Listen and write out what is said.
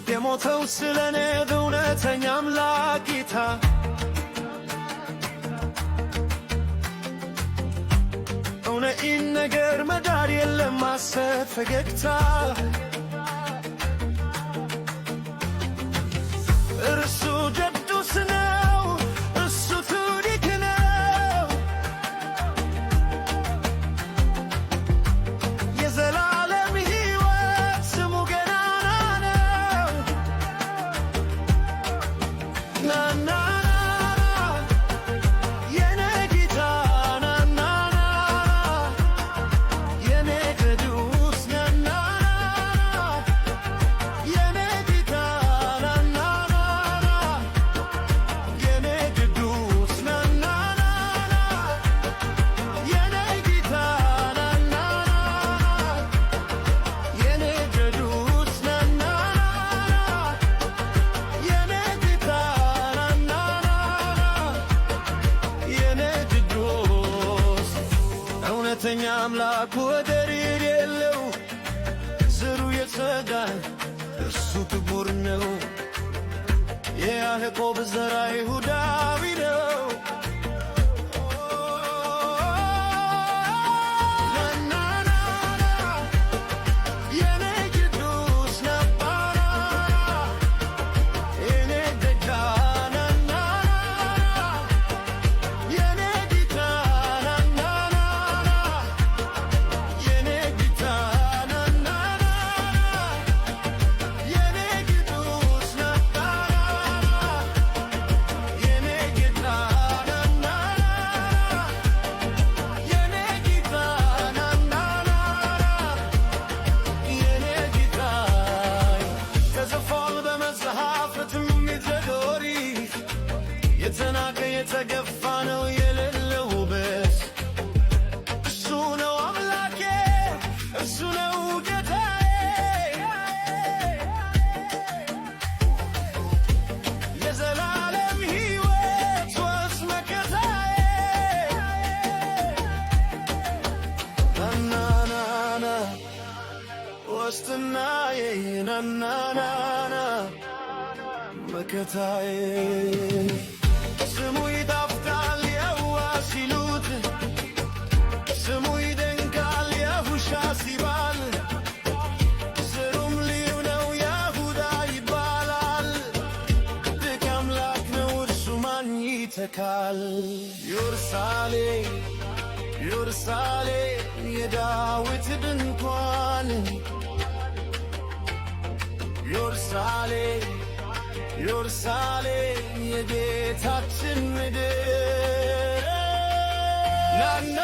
የሞተው ስለኔ እውነተኛ አምላክ ጌታ እውነት ነገር መዳር የለም ማሰብ ፈገግታ እርሱ ቅዱስ ነው እሱ ትልቅ ነው የዘላለም ሕይወት ስሙ ገናና ነው ናና የኔ ጌታ ናና የኔ ቅዱስ ናና የኔ ጌታ ናና የኔ ቅዱስ ናና የኔ ጌታ ናና የኔ ቅዱስ ናና የኔ ጌታ ናና የኔ ቅዱስ እውነተኛ አምላክ ወደር የሌለው ዘሩ የጸዳ እርሱ ክቡር ነው የያዕቆብ ዘር አይሁዳዊ ነው ናናና የኔ ቅዱስ ናባና የኔ ደጋ ናና የኔ ጌታ ናና የኔ ጌታ ናና የኔ ቅዱስ ናባና የኔ ጌታ ናና የኔ ጌታ ናና የኔ ጌታ ተጽፏል በመጽሐፍ በትንቢተ ኦሪት የተናቀ የተገፋ ነው የሌለው ውበት እሱ ነው አምላኬ እሱ ነው ጌታዬ የዘላለም ሕይወት ወስ መከታዬ ናናናና ወስትናዬ ናናናና መከታዬ ስሙ ይጣፍጣል የዋህ ሲሉት ስሙ ይደንቃል የሁሻ ሲባል ዘሩም ልዩ ነው ይሁዳ ይባላል ድንቅ አምላክ ነው እርሱ ማን ይተካል ኢየሩሳሌም ኢየሩሳሌም የዳዊት ድንኳን ኢየሩሳሌም ኢየሩሳሌም የጌታችን ምድር ናና